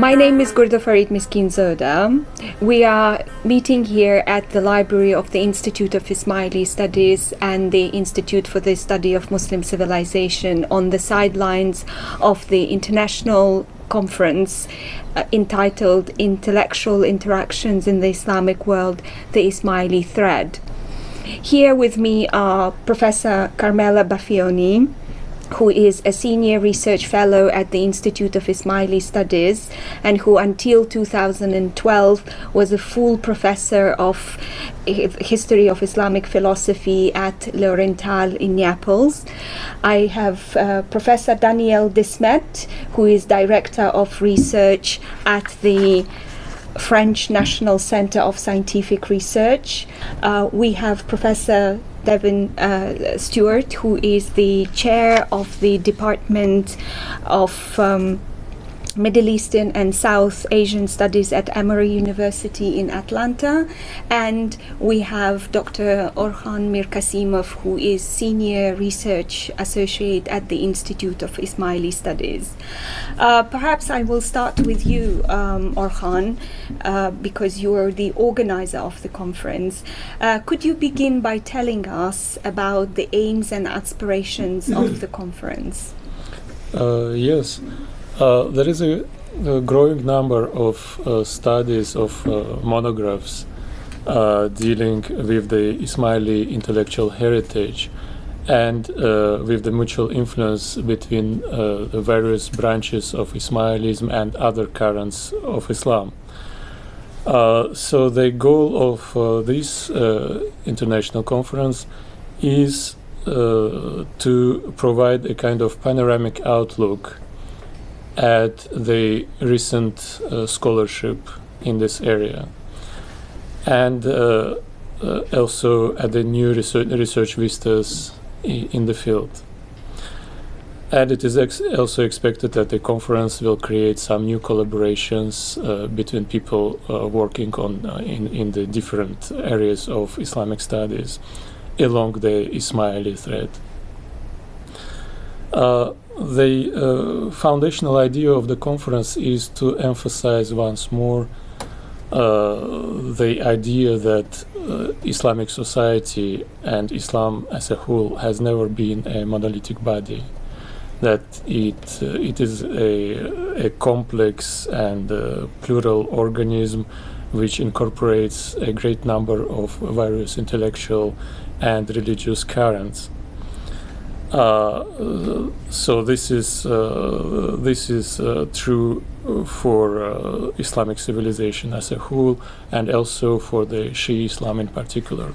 My name is Gurdofarid Miskinzoda. We are meeting here at the library of the Institute of Ismaili Studies and the Institute for the Study of Muslim Civilization on the sidelines of the international conference entitled Intellectual Interactions in the Islamic World, the Ismaili Thread. Here with me are Professor Carmella Baffioni, who is a senior research fellow at the Institute of Ismaili Studies and who until 2012 was a full professor of history of Islamic philosophy at L'Oriental in Naples. I have Professor Daniel de Smet, who is director of research at the French National Center of Scientific Research. We have Professor Devin Stewart, who is the chair of the Department of Middle Eastern and South Asian Studies at Emory University in Atlanta. And we have Dr. Orkhan Mir-Kasimov, who is Senior Research Associate at the Institute of Ismaili Studies. Perhaps I will start with you, Orkhan, because you are the organizer of the conference. Could you begin by telling us about the aims and aspirations of the conference? Yes. There is a growing number of studies of monographs dealing with the Ismaili intellectual heritage and with the mutual influence between the various branches of Ismailism and other currents of Islam. So the goal of this international conference is to provide a kind of panoramic outlook at the recent scholarship in this area, and also at the new research vistas in the field. And it is also expected that the conference will create some new collaborations between people working on in the different areas of Islamic studies along the Ismaili thread. The foundational idea of the conference is to emphasize once more the idea that Islamic society and Islam as a whole has never been a monolithic body, that it is a complex and plural organism which incorporates a great number of various intellectual and religious currents. So this is true for Islamic civilization as a whole, and also for the Shia Islam in particular.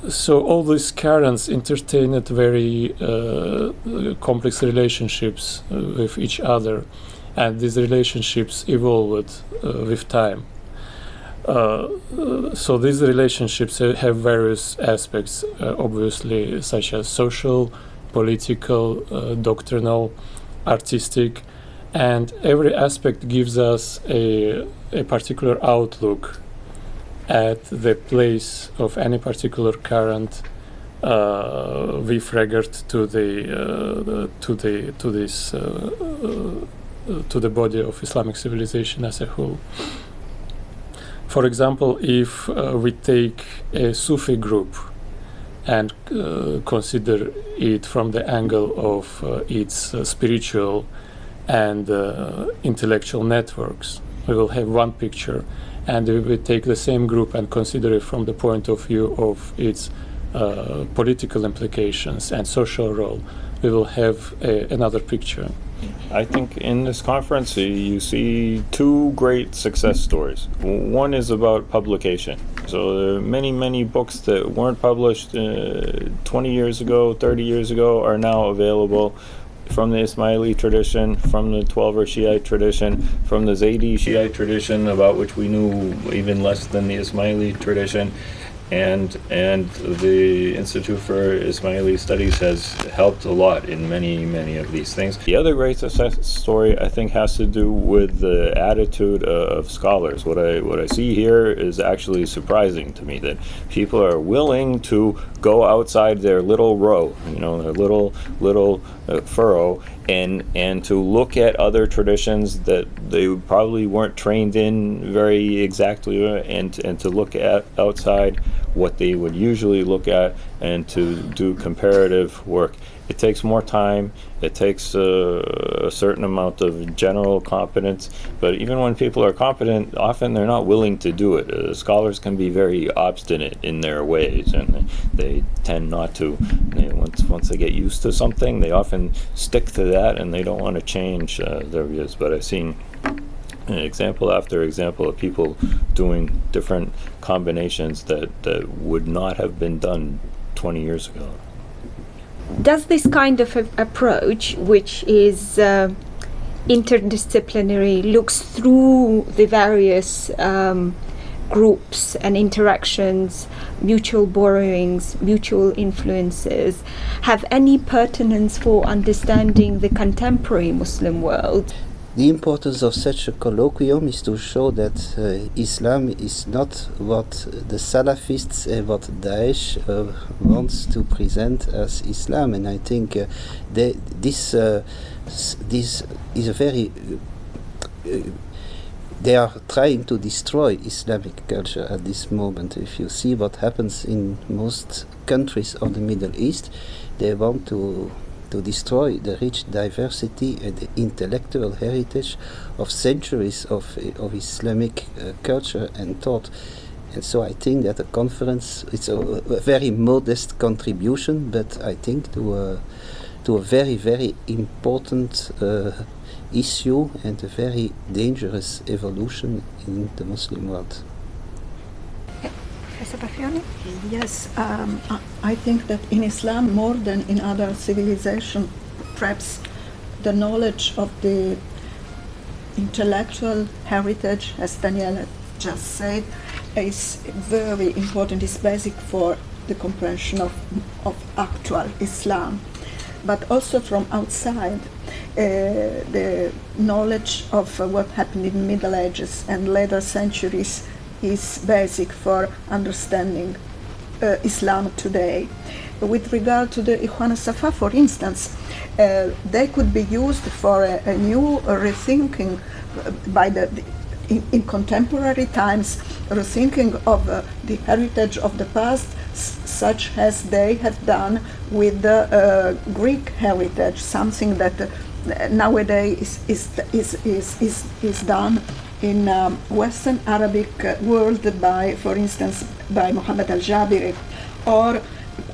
So all these currents entertained very complex relationships with each other, and these relationships evolved with time. So these relationships have various aspects, obviously, such as social, political, doctrinal, artistic, and every aspect gives us a particular outlook at the place of any particular current with regard to the body of Islamic civilization as a whole. For example, if we take a Sufi group and consider it from the angle of its spiritual and intellectual networks, we will have one picture. And if we take the same group and consider it from the point of view of its political implications and social role, we will have another picture. I think in this conference you see two great success stories. One is about publication. So there are many books that weren't published 20 years ago, 30 years ago are now available from the Ismaili tradition, from the Twelver Shiite tradition, from the Zaydi Shiite tradition, about which we knew even less than the Ismaili tradition. and the Institute for Ismaili Studies has helped a lot in many of these things. The other great success story, I think, has to do with the attitude of scholars. What I see here is actually surprising to me, that people are willing to go outside their little row, their little furrow, and to look at other traditions that they probably weren't trained in very exactly, and to look at outside what they would usually look at, and to do comparative work. It takes more time, it takes a certain amount of general competence, but even when people are competent, often they're not willing to do it. Scholars can be very obstinate in their ways, and they tend not to. Once they get used to something, they often stick to that, and they don't want to change their views. But I've seen example after example of people doing different combinations that would not have been done 20 years ago. Does this kind of approach, which is interdisciplinary, looks through the various groups and interactions, mutual borrowings, mutual influences, have any pertinence for understanding the contemporary Muslim world? The importance of such a colloquium is to show that Islam is not what the Salafists and what Daesh wants to present as Islam, and I think this is a very they are trying to destroy Islamic culture at this moment. If you see what happens in most countries of the Middle East, they want to destroy the rich diversity and the intellectual heritage of centuries of Islamic culture and thought. And so I think that the conference, it's a very modest contribution, but I think to a very, very important issue and a very dangerous evolution in the Muslim world. Professor Baffioni? Yes, I think that in Islam, more than in other civilizations, perhaps the knowledge of the intellectual heritage, as Daniela just said, is very important. It's basic for the comprehension of actual Islam. But also from outside, the knowledge of what happened in the Middle Ages and later centuries is basic for understanding Islam today. With regard to the Ikhwan al-Safa, for instance, they could be used for a new rethinking by in contemporary times, rethinking of the heritage of the past, such as they have done with the Greek heritage, something that nowadays is done in Western Arabic world by, for instance, by Muhammad al-Jabiri. Or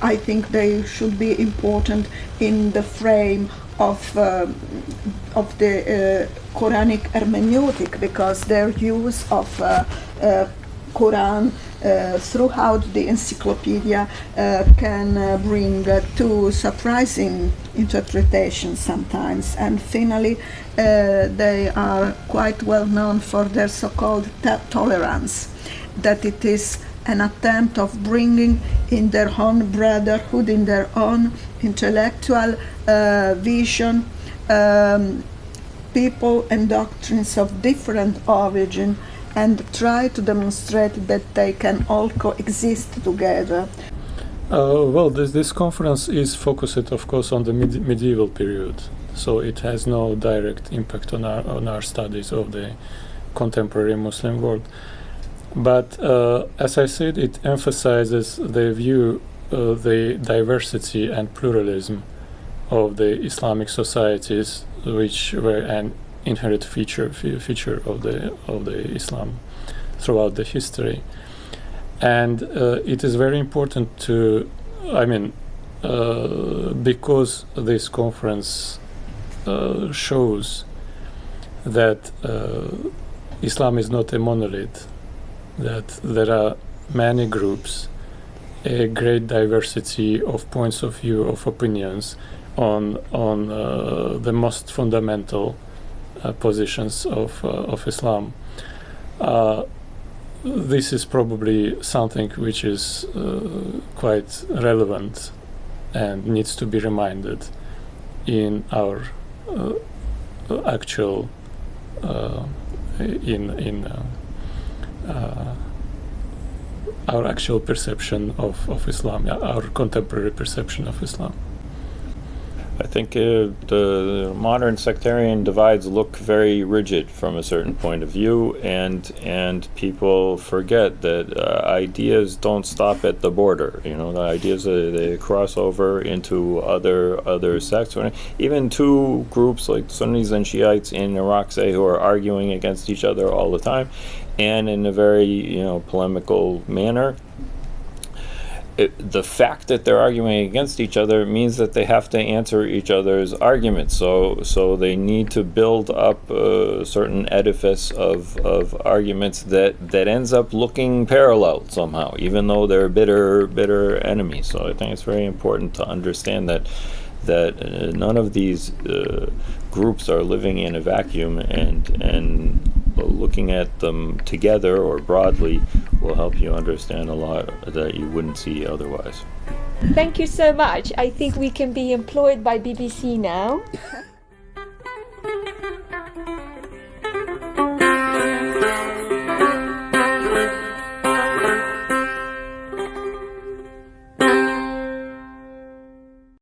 I think they should be important in the frame of the Quranic hermeneutic, because their use of Quran throughout the encyclopedia can bring to surprising interpretations sometimes. And finally, they are quite well known for their so-called tolerance, that it is an attempt of bringing in their own brotherhood, in their own intellectual vision, people and doctrines of different origin, and try to demonstrate that they can all coexist together. Well, this conference is focused, of course, on the medieval period, so it has no direct impact on our studies of the contemporary Muslim world. But as I said, it emphasizes the view, the diversity and pluralism of the Islamic societies, which were an inherent feature of the Islam throughout the history. And it is very important to, because this conference shows that Islam is not a monolith, that there are many groups, a great diversity of points of view, of opinions on the most fundamental positions of Islam. this is probably something which is quite relevant and needs to be reminded in our actual our actual perception of Islam, our contemporary perception of Islam. I think the modern sectarian divides look very rigid from a certain point of view, and people forget that ideas don't stop at the border. You know, the ideas they cross over into other sects. Even two groups like Sunnis and Shiites in Iraq, say, who are arguing against each other all the time, and in a very polemical manner. The fact that they're arguing against each other means that they have to answer each other's arguments. So they need to build up a certain edifice of arguments that ends up looking parallel somehow, even though they're bitter enemies. So I think it's very important to understand that none of these groups are living in a vacuum, and looking at them together or broadly will help you understand a lot that you wouldn't see otherwise. Thank you so much. I think we can be employed by BBC now.